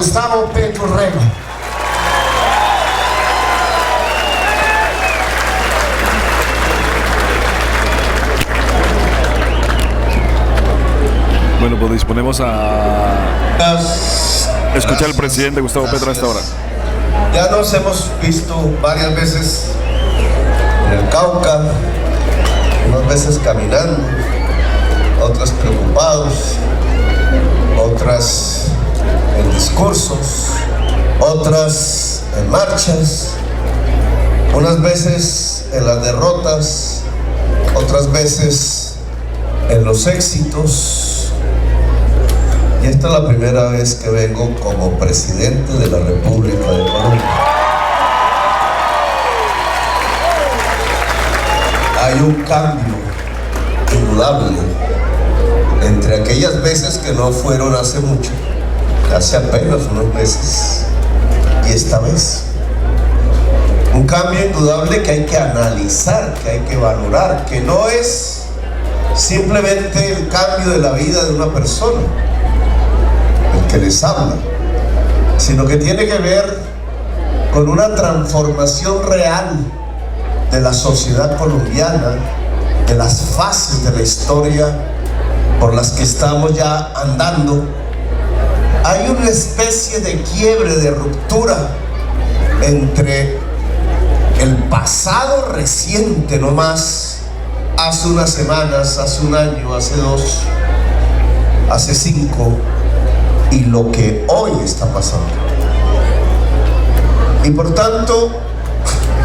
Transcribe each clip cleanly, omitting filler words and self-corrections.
Gustavo Petro Urrego. Bueno, pues disponemos a escuchar al presidente Gustavo Petro a esta hora. Ya nos hemos visto varias veces en el Cauca, unas veces caminando, otras preocupados, otras en discursos, otras en marchas, unas veces en las derrotas, otras veces en los éxitos. Y esta es la primera vez que vengo como presidente de la República de Colombia. Hay un cambio indudable entre aquellas veces que no fueron hace mucho, hace apenas unos meses, y esta vez. Un cambio indudable que hay que analizar, que hay que valorar, que no es simplemente el cambio de la vida de una persona el que les habla, sino que tiene que ver con una transformación real de la sociedad colombiana, de las fases de la historia por las que estamos ya andando. Hay una especie de quiebre, de ruptura entre el pasado reciente, no más hace unas semanas, hace un año, hace 2, hace 5, y lo que hoy está pasando. Y por tanto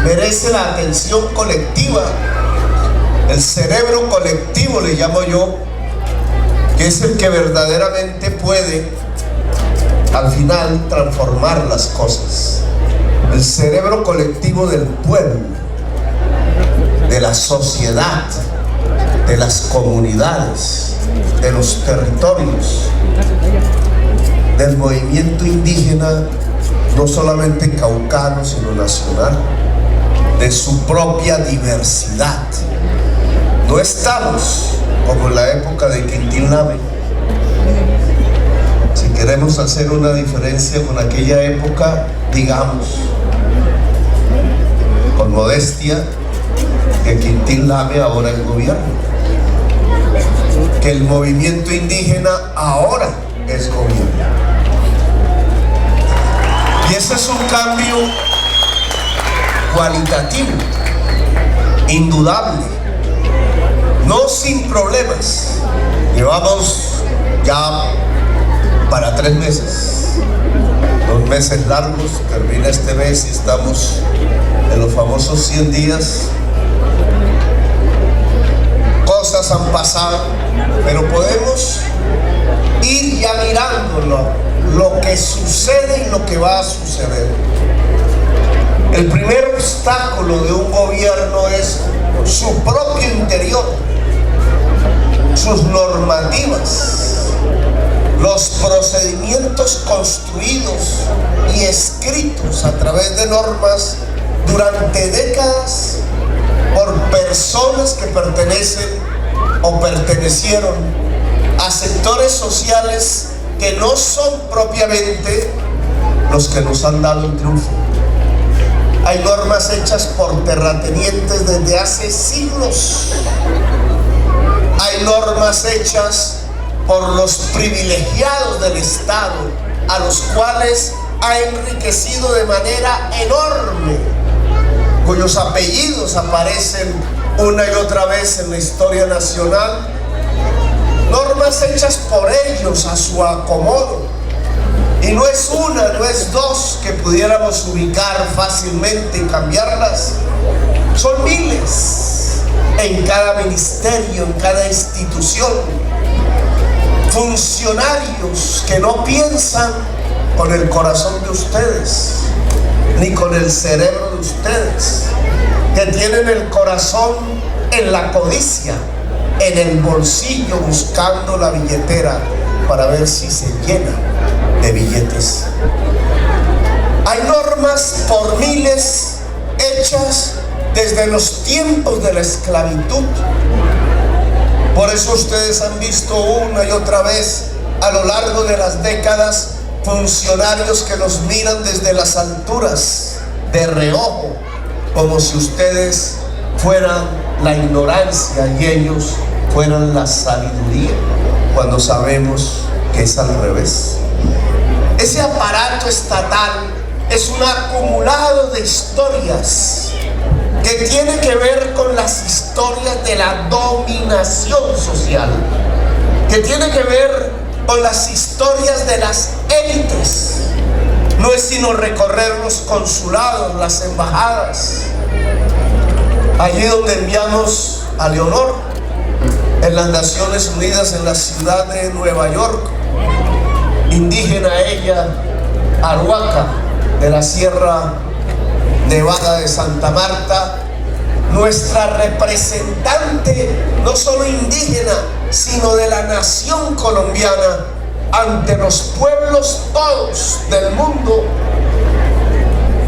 merece la atención colectiva, el cerebro colectivo le llamo yo, que es el que verdaderamente puede al final transformar las cosas. El cerebro colectivo del pueblo, de la sociedad, de las comunidades, de los territorios, del movimiento indígena, no solamente caucano, sino nacional, de su propia diversidad. No estamos como en la época de Quintín Lame. Si queremos hacer una diferencia con aquella época, digamos, con modestia, que Quintín Lame ahora es gobierno, que el movimiento indígena ahora es gobierno. Y ese es un cambio cualitativo, indudable, no sin problemas. Llevamos ya para 3 meses, 2 meses largos, termina este mes y estamos en los famosos 100 días. Cosas han pasado, pero podemos ir ya mirando lo que sucede y lo que va a suceder. El primer obstáculo de un gobierno es su propio interior, sus normativas, los procedimientos construidos y escritos a través de normas durante décadas por personas que pertenecen o pertenecieron a sectores sociales que no son propiamente los que nos han dado el triunfo. Hay normas hechas por terratenientes desde hace siglos. Hay normas hechas por los privilegiados del Estado, a los cuales ha enriquecido de manera enorme, cuyos apellidos aparecen una y otra vez en la historia nacional. Normas hechas por ellos a su acomodo. Y no es una, no es 2 que pudiéramos ubicar fácilmente y cambiarlas. Son miles en cada ministerio, en cada institución. Funcionarios que no piensan con el corazón de ustedes, ni con el cerebro de ustedes, que tienen el corazón en la codicia, en el bolsillo, buscando la billetera para ver si se llena de billetes. Hay normas por miles hechas desde los tiempos de la esclavitud. Por eso ustedes han visto una y otra vez a lo largo de las décadas funcionarios que los miran desde las alturas, de reojo, como si ustedes fueran la ignorancia y ellos fueran la sabiduría, cuando sabemos que es al revés. Ese aparato estatal es un acumulado de historias que tiene que ver con las historias de la dominación social, que tiene que ver con las historias de las élites. No es sino recorrer los consulados, las embajadas, allí donde enviamos a Leonor en las Naciones Unidas, en la ciudad de Nueva York, indígena ella, Arhuaca, de la Sierra Nevada de Santa Marta, nuestra representante no solo indígena, sino de la nación colombiana ante los pueblos todos del mundo.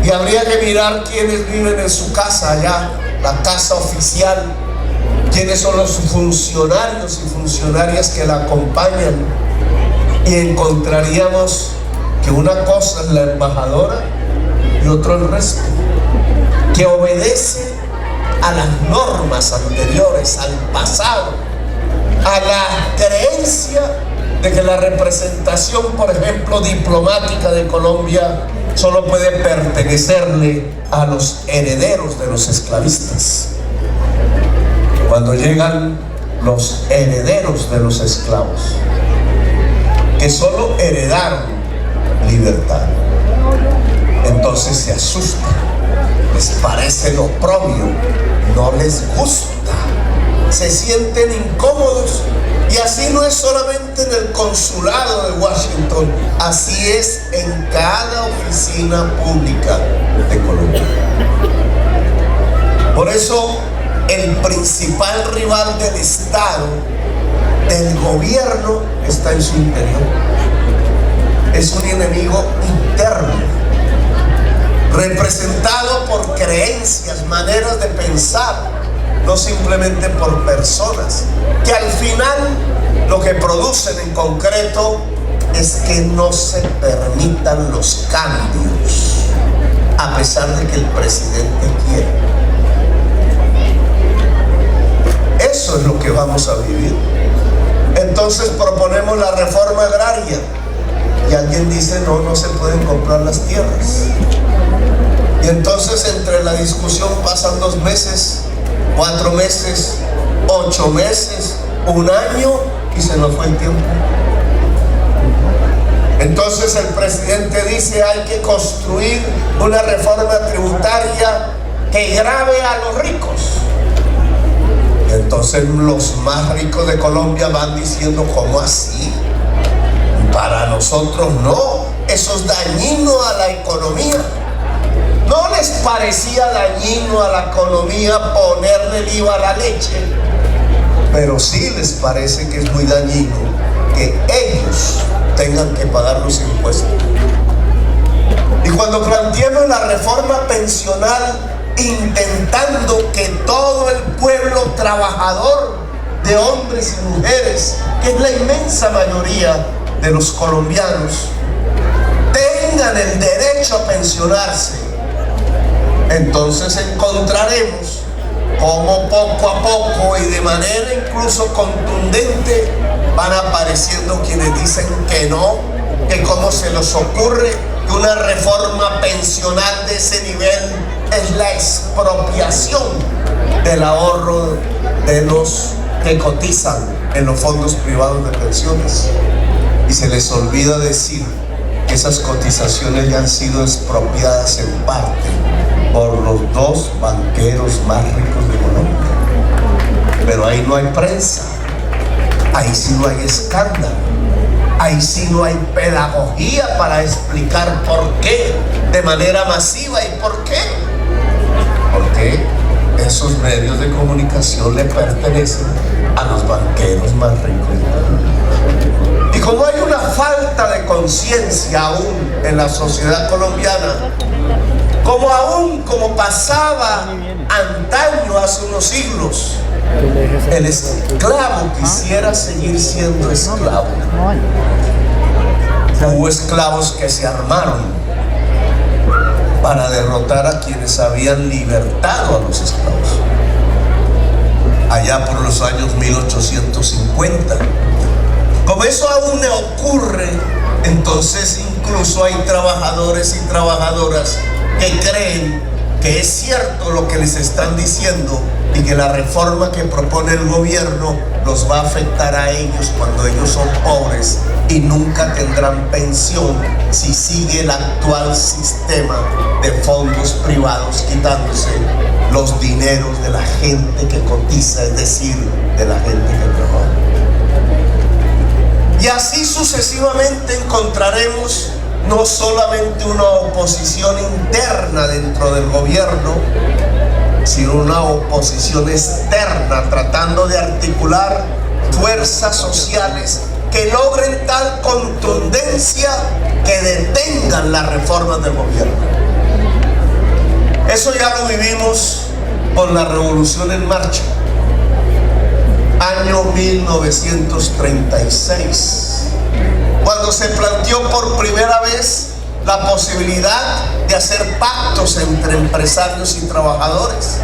Y habría que mirar quiénes viven en su casa allá, la casa oficial, quiénes son los funcionarios y funcionarias que la acompañan, y encontraríamos que una cosa es la embajadora y otro el resto, que obedece a las normas anteriores, al pasado, a la creencia de que la representación, por ejemplo, diplomática de Colombia solo puede pertenecerle a los herederos de los esclavistas. Cuando llegan los herederos de los esclavos, que solo heredaron libertad, entonces se asustan, les parece lo oprobio, no les gusta, se sienten incómodos. Y así no es solamente en el consulado de Washington, así es en cada oficina pública de Colombia. Por eso el principal rival del Estado, del gobierno, está en su interior. Es un enemigo interno, representado por creencias, maneras de pensar, no simplemente por personas, que al final lo que producen en concreto es que no se permitan los cambios, a pesar de que el presidente quiere. Eso es lo que vamos a vivir. Entonces proponemos la reforma agraria y alguien dice no, no se pueden comprar las tierras. Y entonces entre la discusión pasan 2 meses, 4 meses, 8 meses, 1 año y se nos fue el tiempo. Entonces el presidente dice hay que construir una reforma tributaria que grave a los ricos. Entonces los más ricos de Colombia van diciendo ¿cómo así? Para nosotros no, eso es dañino a la economía. ¿No les parecía dañino a la economía ponerle el IVA a la leche? Pero sí les parece que es muy dañino que ellos tengan que pagar los impuestos. Y cuando planteamos la reforma pensional, intentando que todo el pueblo trabajador de hombres y mujeres, que es la inmensa mayoría de los colombianos, tengan el derecho a pensionarse, entonces encontraremos cómo poco a poco y de manera incluso contundente van apareciendo quienes dicen que no, que cómo se les ocurre que una reforma pensional de ese nivel es la expropiación del ahorro de los que cotizan en los fondos privados de pensiones. Y se les olvida decir que esas cotizaciones ya han sido expropiadas en parte por los 2 banqueros más ricos de Colombia. Pero ahí no hay prensa, ahí sí no hay escándalo, ahí sí no hay pedagogía para explicar por qué de manera masiva. ¿Y por qué? Porque esos medios de comunicación le pertenecen a los banqueros más ricos. Y como hay una falta de conciencia aún en la sociedad colombiana, como pasaba antaño, hace unos siglos, el esclavo quisiera seguir siendo esclavo. Hubo esclavos que se armaron para derrotar a quienes habían libertado a los esclavos. Allá por los años 1850. Como eso aún no ocurre, entonces incluso hay trabajadores y trabajadoras que creen que es cierto lo que les están diciendo y que la reforma que propone el gobierno los va a afectar a ellos cuando ellos son pobres y nunca tendrán pensión si sigue el actual sistema de fondos privados quitándose los dineros de la gente que cotiza, es decir, de la gente que trabaja. Y así sucesivamente encontraremos no solamente una oposición interna dentro del gobierno, sino una oposición externa tratando de articular fuerzas sociales que logren tal contundencia que detengan las reformas del gobierno. Eso ya lo vivimos con la Revolución en Marcha, año 1936, cuando se planteó por primera vez la posibilidad de hacer pactos entre empresarios y trabajadores,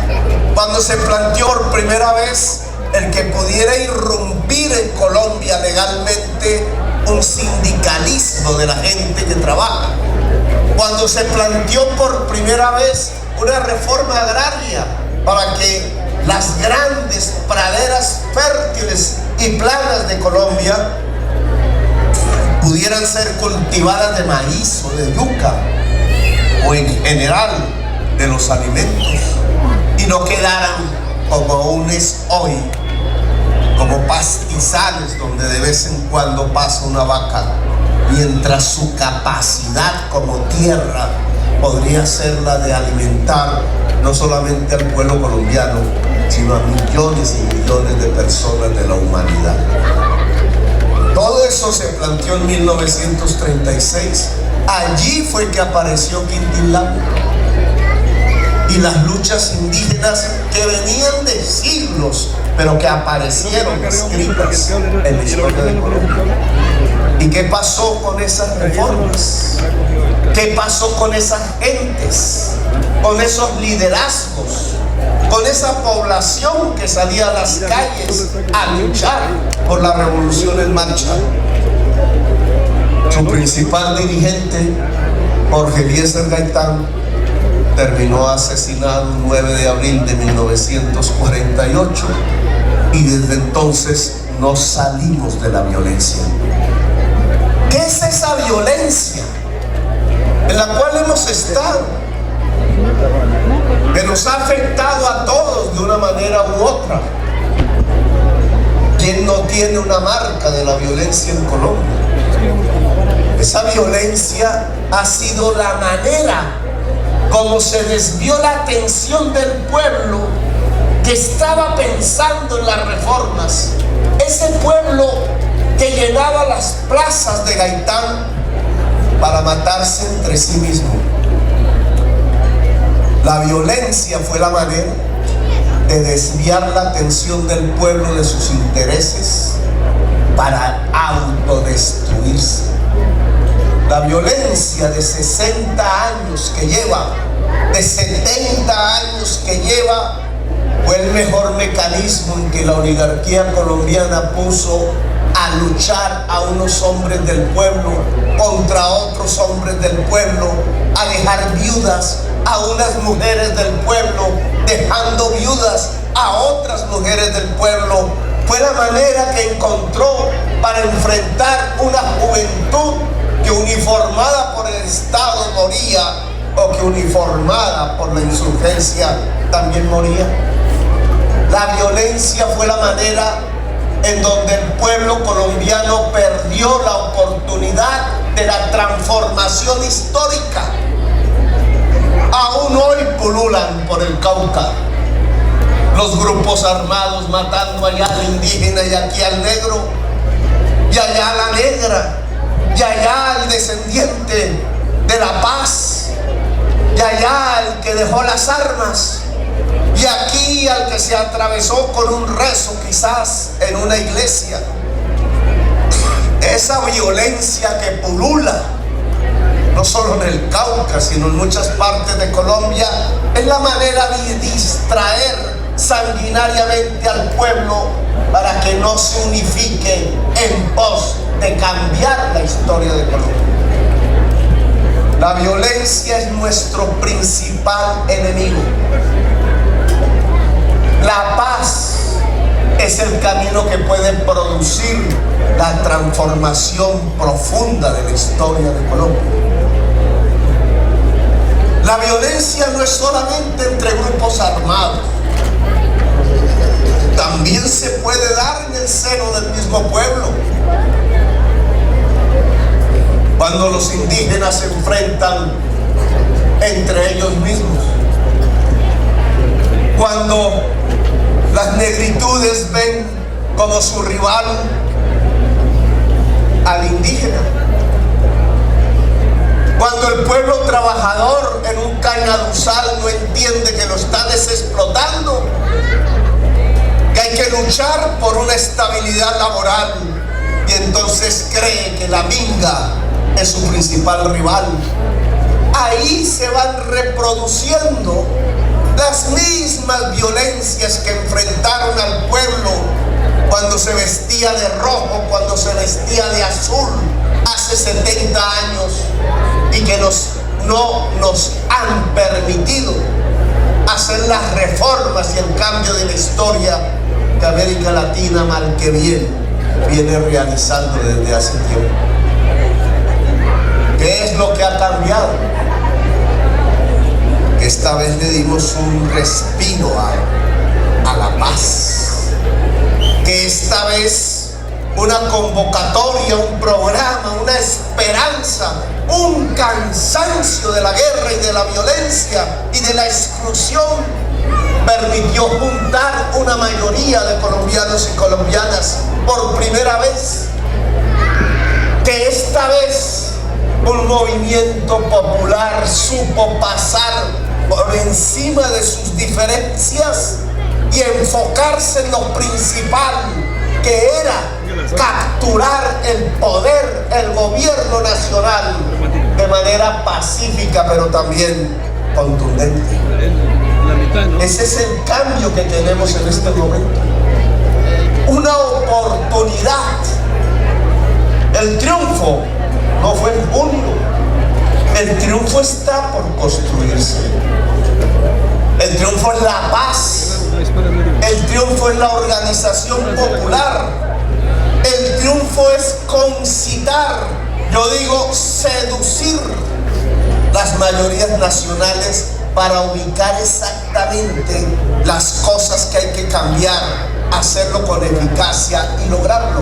cuando se planteó por primera vez el que pudiera irrumpir en Colombia legalmente un sindicalismo de la gente que trabaja, cuando se planteó por primera vez una reforma agraria para que las grandes praderas fértiles y planas de Colombia pudieran ser cultivadas de maíz o de yuca o en general de los alimentos y no quedaran como aún es hoy, como pastizales donde de vez en cuando pasa una vaca, mientras su capacidad como tierra podría ser la de alimentar no solamente al pueblo colombiano, sino a millones y millones de personas de la humanidad. Todo eso se planteó en 1936. Allí fue que apareció Quintín y las luchas indígenas que venían de siglos, pero que aparecieron escritas en la historia de Colombia. ¿Y qué pasó con esas reformas? ¿Qué pasó con esas gentes? Con esos liderazgos, con esa población que salía a las calles a luchar por la Revolución en Marcha. Su principal dirigente, Jorge Eliezer Gaitán, terminó asesinado el 9 de abril de 1948 y desde entonces no salimos de la violencia. ¿Qué es esa violencia en la cual hemos estado? Que nos ha afectado a todos de una manera u otra. ¿Quién no tiene una marca de la violencia en Colombia? Esa violencia ha sido la manera como se desvió la atención del pueblo que estaba pensando en las reformas. Ese pueblo que llenaba las plazas de Gaitán para matarse entre sí mismo. La violencia fue la manera de desviar la atención del pueblo de sus intereses para autodestruirse. La violencia de 60 años que lleva, de 70 años que lleva, fue el mejor mecanismo en que la oligarquía colombiana puso a luchar a unos hombres del pueblo contra otros hombres del pueblo, a dejar viudas a unas mujeres del pueblo, dejando viudas a otras mujeres del pueblo. Fue la manera que encontró para enfrentar una juventud que uniformada por el Estado moría, o que uniformada por la insurgencia también moría. La violencia fue la manera en donde el pueblo colombiano perdió la oportunidad de la transformación histórica. Aún hoy pululan por el Cauca los grupos armados matando allá al indígena y aquí al negro, y allá a la negra, y allá al descendiente de la paz, y allá al que dejó las armas, y aquí al que se atravesó con un rezo quizás en una iglesia. que esa violencia que pulula, no solo en el Cauca, sino en muchas partes de Colombia, es la manera de distraer sanguinariamente al pueblo para que no se unifique en pos de cambiar la historia de Colombia. La violencia es nuestro principal enemigo. La paz es el camino que puede producir la transformación profunda de la historia de Colombia. La violencia no es solamente entre grupos armados, también se puede dar en el seno del mismo pueblo. Cuando los indígenas se enfrentan entre ellos mismos, cuando las negritudes ven como su rival al indígena, cuando el pueblo trabajador en un cañaduzal no entiende que lo está desexplotando, que hay que luchar por una estabilidad laboral, y entonces cree que la minga es su principal rival. Ahí se van reproduciendo las mismas violencias que enfrentaron al pueblo cuando se vestía de rojo, cuando se vestía de azul hace 70 años, y que no nos han permitido hacer las reformas y el cambio de la historia que América Latina, mal que bien, viene realizando desde hace tiempo. ¿Qué es lo que ha cambiado? Que esta vez le dimos un respiro a la paz. Que esta vez una convocatoria, un programa, una esperanza, un cansancio de la guerra y de la violencia y de la exclusión permitió juntar una mayoría de colombianos y colombianas por primera vez. Que esta vez un movimiento popular supo pasar por encima de sus diferencias y enfocarse en lo principal, que era capturar el poder, el gobierno nacional, de manera pacífica pero también contundente. Ese es el cambio que tenemos en este momento. Una oportunidad. El triunfo no fue en junio. El triunfo está por construirse. El triunfo es la paz. El triunfo es la organización popular. El triunfo es concitar, yo digo seducir las mayorías nacionales para ubicar exactamente las cosas que hay que cambiar, hacerlo con eficacia y lograrlo.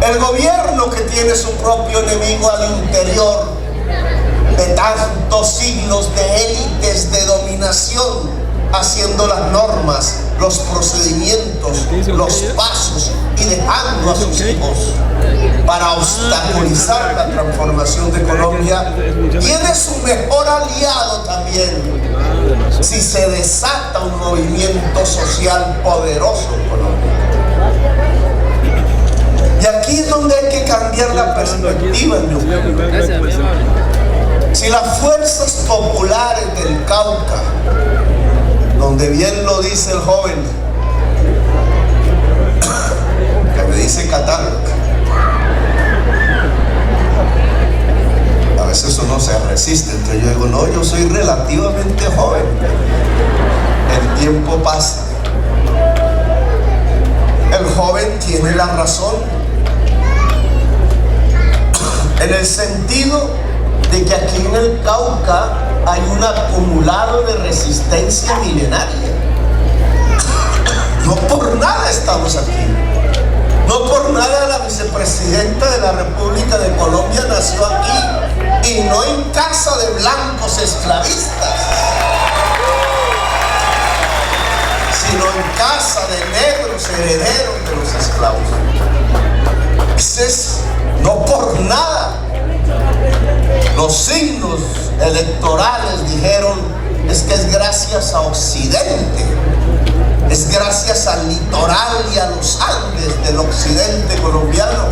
El gobierno, que tiene su propio enemigo al interior de tantos siglos de élites de dominación, haciendo las normas, los procedimientos, los pasos y dejando a sus hijos para obstaculizar la transformación de Colombia, tiene su mejor aliado también si se desata un movimiento social poderoso en Colombia. Y aquí es donde hay que cambiar la perspectiva, en mi opinión. Si las fuerzas populares del Cauca, donde bien lo dice el joven, que me dice Catán, a veces uno se resiste, entonces yo digo, no, yo soy relativamente joven, el tiempo pasa. El joven tiene la razón, en el sentido de que aquí en el Cauca hay un acumulado de resistencia milenaria. No por nada estamos aquí. No por nada la vicepresidenta de la República de Colombia nació aquí, y no en casa de blancos esclavistas, sino en casa de negros herederos de los esclavos. Ese es, no por nada. Los signos electorales dijeron, es que es gracias a Occidente, es gracias al litoral y a los Andes del occidente colombiano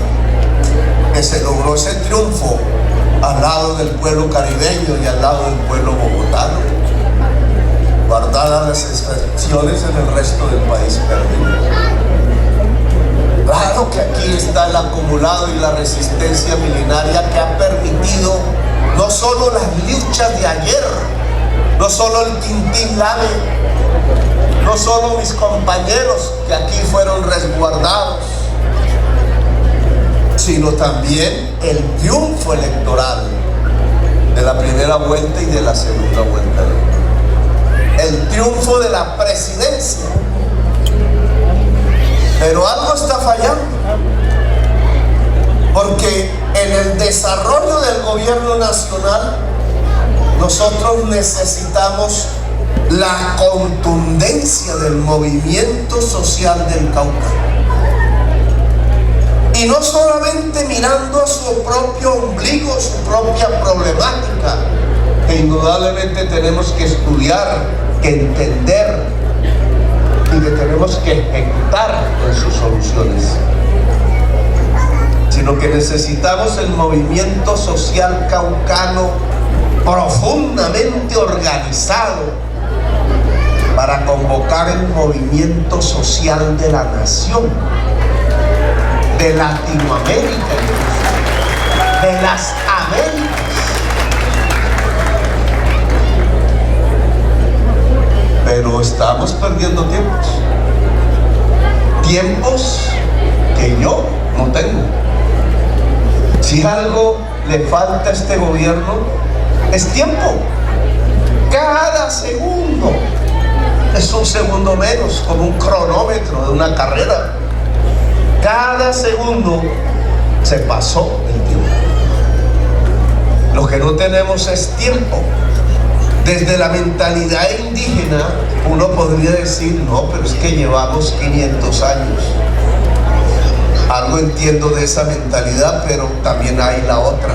que se logró ese triunfo al lado del pueblo caribeño y al lado del pueblo bogotano, guardadas las excepciones en el resto del país perdido. Claro que aquí está el acumulado y la resistencia milenaria que ha permitido no solo las luchas de ayer, no solo el Quintín Lame, no solo mis compañeros que aquí fueron resguardados, sino también el triunfo electoral de la primera vuelta y de la segunda vuelta. El triunfo de la presidencia. Pero algo está fallando, porque en el desarrollo del gobierno nacional nosotros necesitamos la contundencia del movimiento social del Cauca. Y no solamente mirando a su propio ombligo, su propia problemática, que indudablemente tenemos que estudiar, que entender y que tenemos que ejecutar en sus soluciones, sino que necesitamos el movimiento social caucano profundamente organizado para convocar el movimiento social de la nación, de Latinoamérica, de las Américas. Pero estamos perdiendo tiempos que yo no tengo. Si algo le falta a este gobierno es tiempo. Cada segundo es un segundo menos, como un cronómetro de una carrera. Cada segundo se pasó el tiempo. Lo que no tenemos es tiempo. Desde la mentalidad indígena uno podría decir, no, pero es que llevamos 500 años. Algo entiendo de esa mentalidad, pero también hay la otra.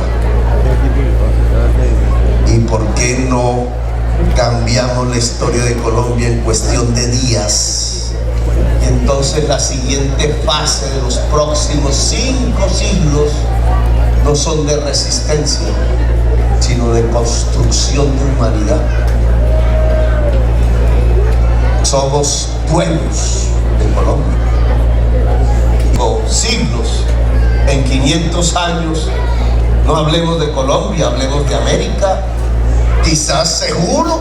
¿Y por qué no cambiamos la historia de Colombia en cuestión de días? Y entonces la siguiente fase de los próximos 5 siglos no son de resistencia, sino de construcción de humanidad. Somos dueños de Colombia. Siglos, en 500 años, no hablemos de Colombia, hablemos de América. Quizás seguro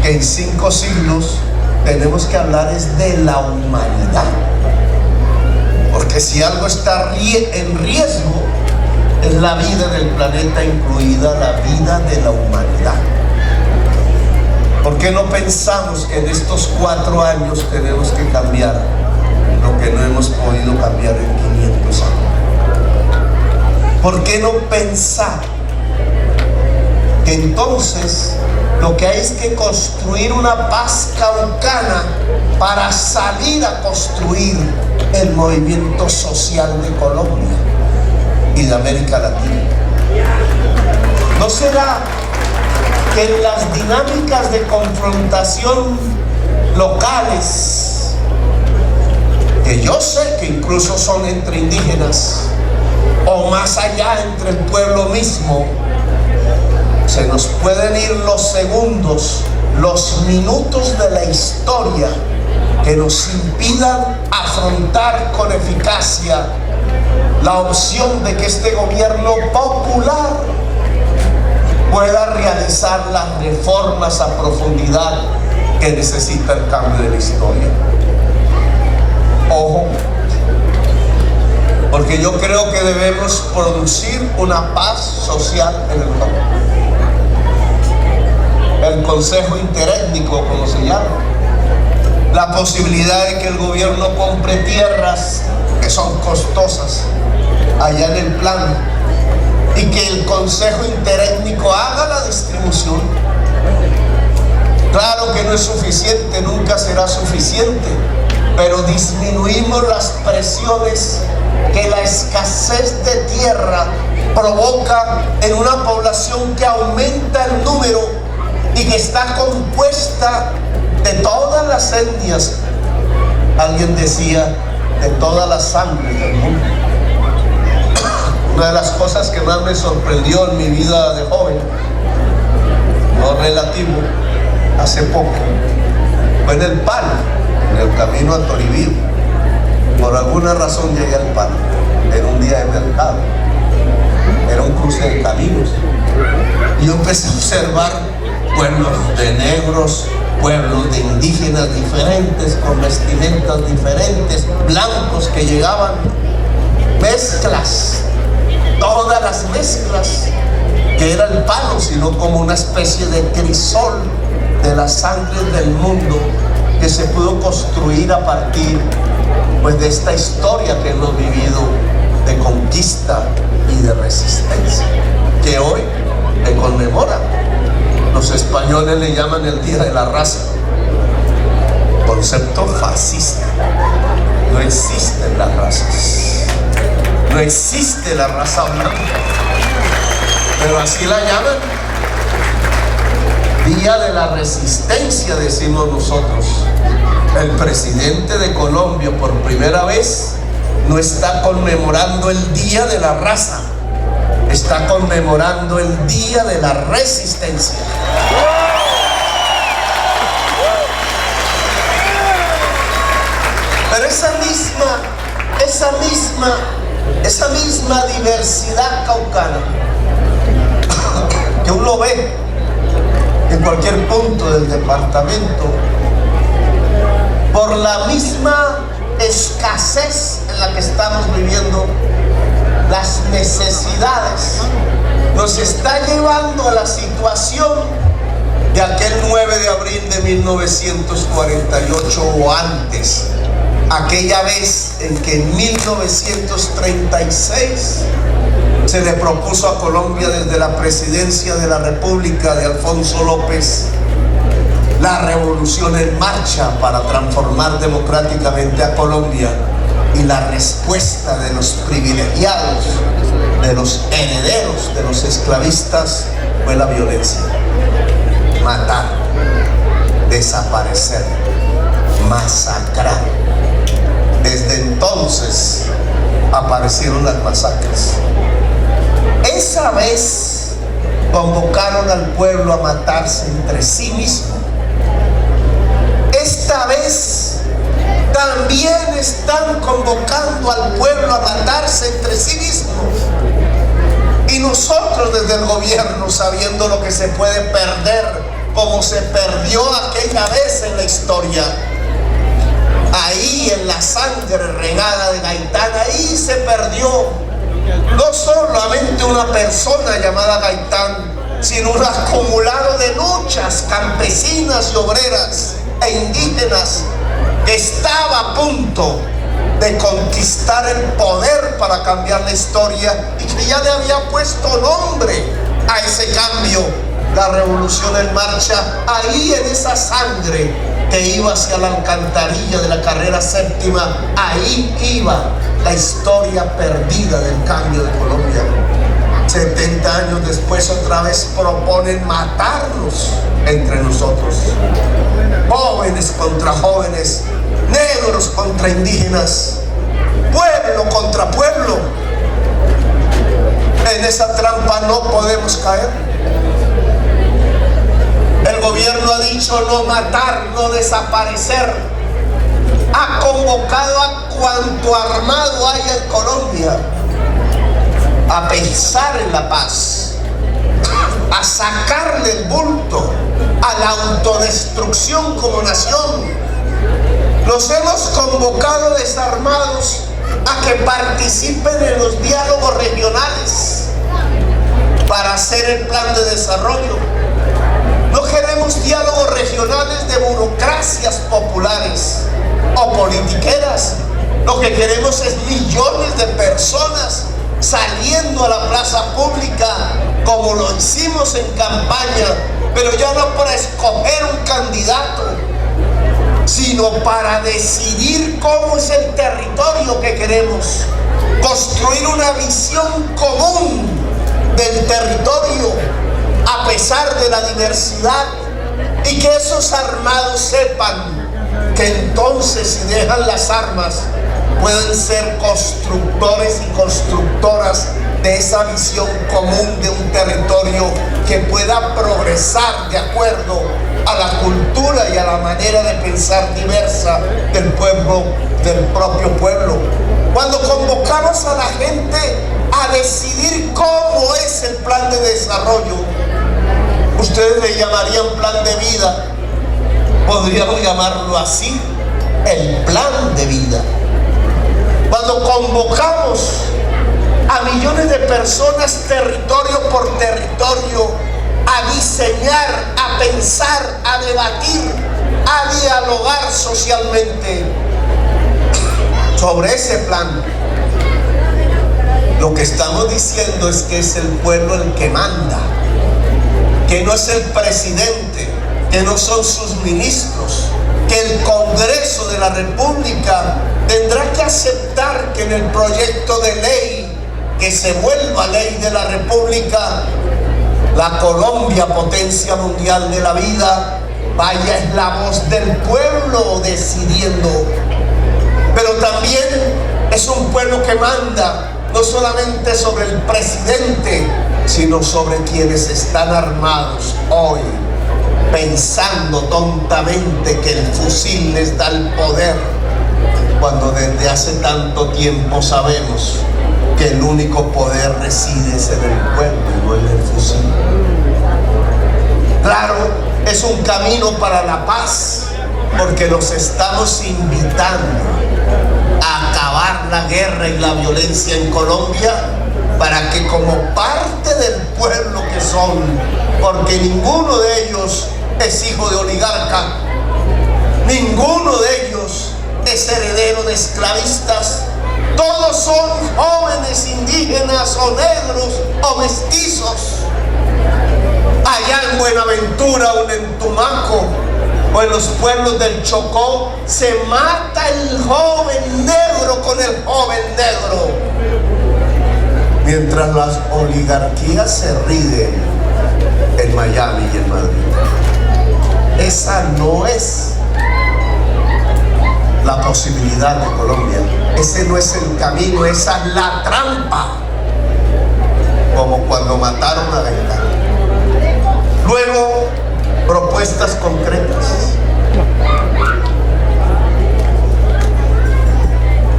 que en 5 siglos tenemos que hablar es de la humanidad. Porque si algo está en riesgo, es la vida del planeta, incluida la vida de la humanidad. ¿Por qué no pensamos que en estos 4 años tenemos que cambiar lo que no hemos podido cambiar en 500 años? ¿Por qué no pensar que entonces lo que hay es que construir una paz caucana para salir a construir el movimiento social de Colombia y de América Latina? ¿No será que en las dinámicas de confrontación locales, que yo sé que incluso son entre indígenas o más allá entre el pueblo mismo, se nos pueden ir los segundos, los minutos de la historia que nos impidan afrontar con eficacia la opción de que este gobierno popular pueda realizar las reformas a profundidad que necesita el cambio de la historia? Ojo, porque yo creo que debemos producir una paz social en el campo. El consejo interétnico, como se llama, la posibilidad de que el gobierno compre tierras que son costosas allá en el plan y que el consejo interétnico haga la distribución. Claro que no es suficiente, nunca será suficiente, pero disminuimos las presiones que la escasez de tierra provoca en una población que aumenta el número y que está compuesta de todas las etnias. Alguien decía, de todas las sangres del mundo. Una de las cosas que más me sorprendió en mi vida de joven, no relativo, hace poco, fue en el Palo, en el camino a Toribío. Por alguna razón llegué al Palo. Era un día de mercado, era un cruce de caminos, y yo empecé a observar pueblos de negros, pueblos de indígenas diferentes, con vestimentas diferentes, blancos que llegaban, mezclas, todas las mezclas, que era el Palo, sino como una especie de crisol de las sangres del mundo que se pudo construir a partir, pues, de esta historia que hemos vivido de conquista y de resistencia, que hoy se conmemora. Los españoles le llaman el Día de la Raza, concepto fascista. No existen las razas, no existe la raza blanca, pero así la llaman. Día de la Resistencia, decimos nosotros. El presidente de Colombia por primera vez no está conmemorando el Día de la Raza, está conmemorando el Día de la Resistencia. Pero esa misma diversidad caucana que uno ve en cualquier punto del departamento, por la misma escasez en la que estamos viviendo, las necesidades, nos está llevando a la situación de aquel 9 de abril de 1948 o antes, aquella vez en que en 1936 se le propuso a Colombia desde la presidencia de la República de Alfonso López la revolución en marcha para transformar democráticamente a Colombia, y la respuesta de los privilegiados, de los herederos de los esclavistas, fue la violencia. Matar, desaparecer, masacrar. Desde entonces aparecieron las masacres. Esa vez convocaron al pueblo a matarse entre sí mismo. Esta vez también están convocando al pueblo a matarse entre sí mismos. Y nosotros desde el gobierno, sabiendo lo que se puede perder, como se perdió aquella vez en la historia, ahí en la sangre regada de Gaitán, ahí se perdió no solamente una persona llamada Gaitán, sino un acumulado de luchas campesinas y obreras e indígenas que estaba a punto de conquistar el poder para cambiar la historia, y que ya le había puesto nombre a ese cambio, la revolución en marcha. Ahí en esa sangre que iba hacia la alcantarilla de la carrera séptima, ahí iba la historia perdida del cambio de Colombia. 70 años después otra vez proponen matarnos entre nosotros, jóvenes contra jóvenes, negros contra indígenas, pueblo contra pueblo. En esa trampa no podemos caer. El gobierno ha dicho no matar, no desaparecer. Ha convocado a cuanto armado haya en Colombia a pensar en la paz, a sacarle el bulto a la autodestrucción como nación. Los hemos convocado desarmados a que participen en los diálogos regionales para hacer el plan de desarrollo. No queremos diálogos regionales de burocracias populares o politiqueras. Lo que queremos es millones de personas saliendo a la plaza pública como lo hicimos en campaña, pero ya no para escoger un candidato, sino para decidir cómo es el territorio que queremos, construir una visión común del territorio a pesar de la diversidad, y que esos armados sepan que entonces, si dejan las armas, pueden ser constructores y constructoras de esa visión común de un territorio que pueda progresar de acuerdo a la cultura y a la manera de pensar diversa del pueblo, del propio pueblo. Cuando convocamos a la gente a decidir cómo es el plan de desarrollo, ustedes le llamarían plan de vida, podríamos llamarlo así, el plan de vida. Cuando convocamos a millones de personas territorio por territorio a diseñar, a pensar, a debatir, a dialogar socialmente sobre ese plan, lo que estamos diciendo es que es el pueblo el que manda, que no es el presidente, que no son sus ministros, que el Congreso de la República tendrá que aceptar que en el proyecto de ley que se vuelva ley de la República, la Colombia, potencia mundial de la vida, vaya, es la voz del pueblo decidiendo. Pero también es un pueblo que manda no solamente sobre el presidente, sino sobre quienes están armados hoy, pensando tontamente que el fusil les da el poder, cuando desde hace tanto tiempo sabemos que el único poder reside en el pueblo y no en el fusil. Claro, es un camino para la paz, porque los estamos invitando a acabar la guerra y la violencia en Colombia, para que como parte del pueblo que son, porque ninguno de ellos es hijo de oligarca, ninguno de ellos es heredero de esclavistas, todos son jóvenes indígenas o negros o mestizos. Allá en Buenaventura o en Tumaco o en los pueblos del Chocó se mata el joven negro con el joven negro, mientras las oligarquías se ríen en Miami y en Madrid. Esa no es la posibilidad de Colombia, ese no es el camino, esa es la trampa, como cuando mataron a Gaitán. Luego, propuestas concretas.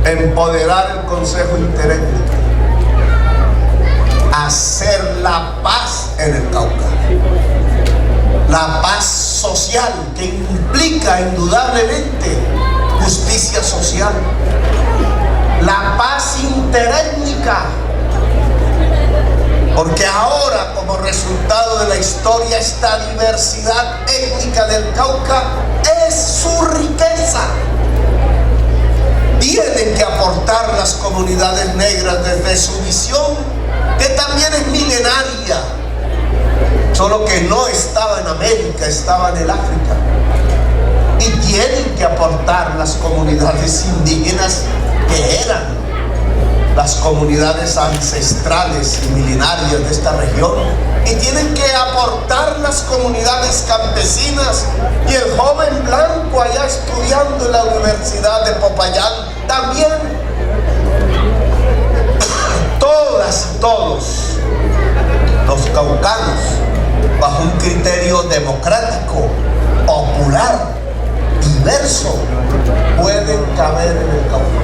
Empoderar el Consejo Interétnico, hacer la paz en el Cauca, la paz social, que implica indudablemente justicia social, la paz interétnica, porque ahora, como resultado de la historia, esta diversidad étnica del Cauca es su riqueza. Tienen que aportar las comunidades negras desde su visión, que también es milenaria, solo que no estaba en América, estaba en el África. Y tienen que aportar las comunidades indígenas, que eran las comunidades ancestrales y milenarias de esta región, y tienen que aportar las comunidades campesinas y el joven blanco allá estudiando en la Universidad de Popayán también. Todas y todos los caucanos, bajo un criterio democrático, popular, diverso, pueden caber en el Cauca.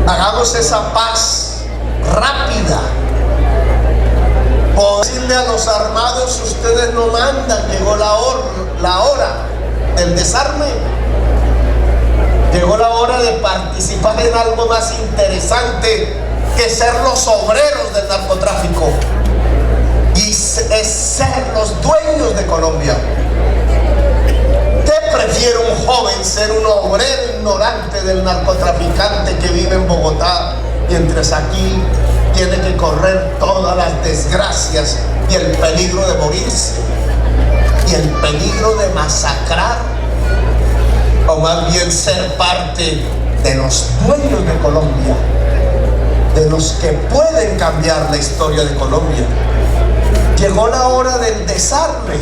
Hagamos esa paz rápida. Por decirle a los armados: ustedes no mandan, llegó la hora del desarme. Llegó la hora de participar en algo más interesante que ser los obreros del narcotráfico, y es ser los dueños de Colombia. ¿Qué prefiere un joven, ser un obrero ignorante del narcotraficante que vive en Bogotá, mientras aquí tiene que correr todas las desgracias y el peligro de morirse y el peligro de masacrar? O más bien ser parte de los dueños de Colombia, de los que pueden cambiar la historia de Colombia. Llegó la hora del desarme.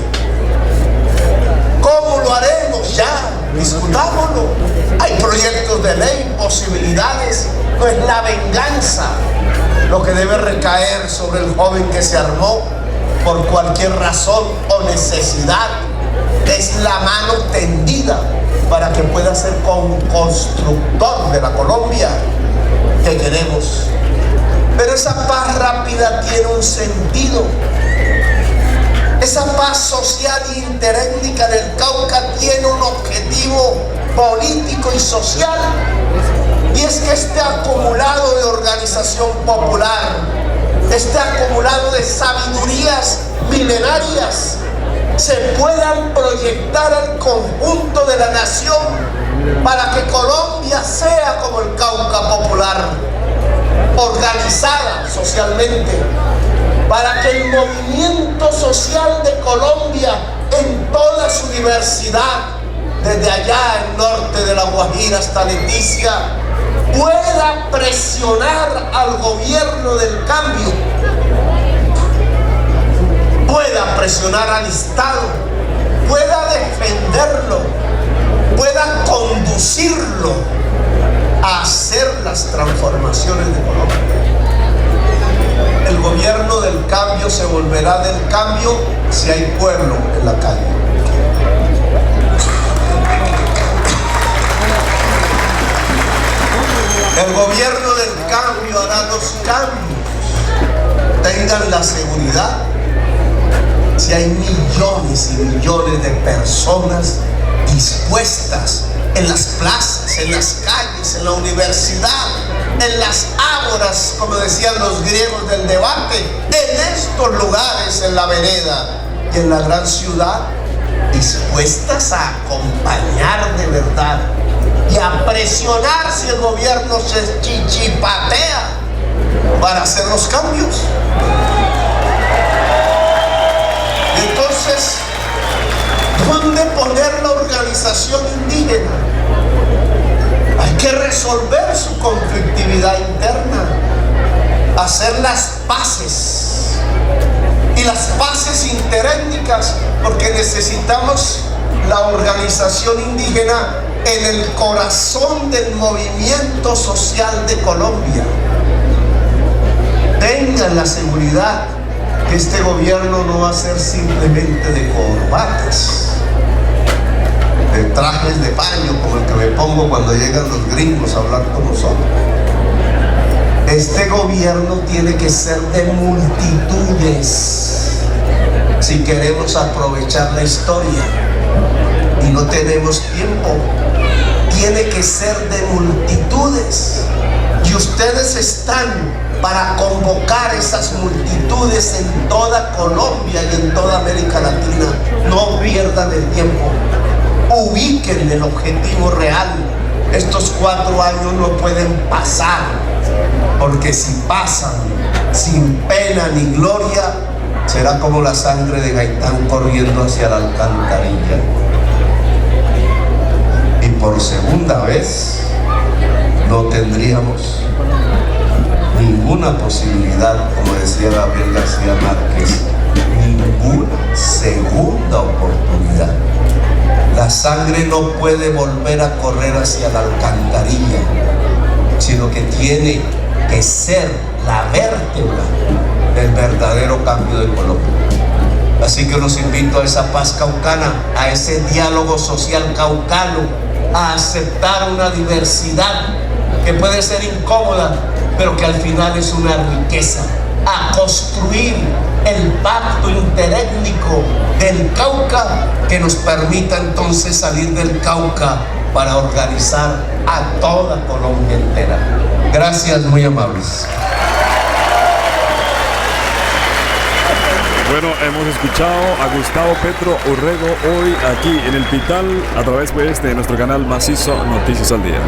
¿Cómo lo haremos? Ya, discutámoslo. Hay proyectos de ley, posibilidades. No es la venganza, Lo que debe recaer sobre el joven que se armó por cualquier razón o necesidad es la mano tendida para que pueda ser constructor de la Colombia que queremos. Pero esa paz rápida tiene un sentido. Esa paz social e interétnica del Cauca tiene un objetivo político y social, y es que este acumulado de organización popular, este acumulado de sabidurías milenarias, se puedan proyectar al conjunto de la nación para que Colombia sea como el Cauca popular, organizada socialmente, para que el movimiento social de Colombia en toda su diversidad, desde allá al norte de La Guajira hasta Leticia, pueda presionar al gobierno del cambio, pueda presionar al Estado, pueda defenderlo, pueda conducirlo a hacer las transformaciones de Colombia. El gobierno del cambio se volverá del cambio si hay pueblo en la calle. El gobierno del cambio hará los cambios. Tengan la seguridad si hay millones y millones de personas dispuestas en las plazas, en las calles, en la universidad, en las ágoras, como decían los griegos del debate, en estos lugares, en la vereda y en la gran ciudad, dispuestas a acompañar de verdad y a presionar si el gobierno se chichipatea para hacer los cambios. Entonces, ¿dónde poner la organización indígena? Hay que resolver su conflictividad interna, hacer las paces, y las paces interétnicas, porque necesitamos la organización indígena en el corazón del movimiento social de Colombia. Tengan la seguridad que este gobierno no va a ser simplemente de corbatas, de trajes de paño como el que me pongo cuando llegan los gringos a hablar con nosotros. Este gobierno tiene que ser de multitudes si queremos aprovechar la historia, y no tenemos tiempo. Tiene que ser de multitudes, y ustedes están para convocar esas multitudes en toda Colombia y en toda América Latina. No pierdan el tiempo, ubiquen el objetivo real. Estos 4 años no pueden pasar, porque si pasan sin pena ni gloria, será como la sangre de Gaitán corriendo hacia la alcantarilla. Y por segunda vez no tendríamos ninguna posibilidad, como decía Gabriel García Márquez, ninguna segunda oportunidad. La sangre no puede volver a correr hacia la alcantarilla, sino que tiene que ser la vértebra del verdadero cambio de Colombia. Así que los invito a esa paz caucana, a ese diálogo social caucano, a aceptar una diversidad que puede ser incómoda, pero que al final es una riqueza, a construir el pacto interétnico del Cauca que nos permita entonces salir del Cauca para organizar a toda Colombia entera. Gracias, muy amables. Bueno, hemos escuchado a Gustavo Petro Urrego hoy aquí en El Pital a través de nuestro canal Macizo Noticias al Día.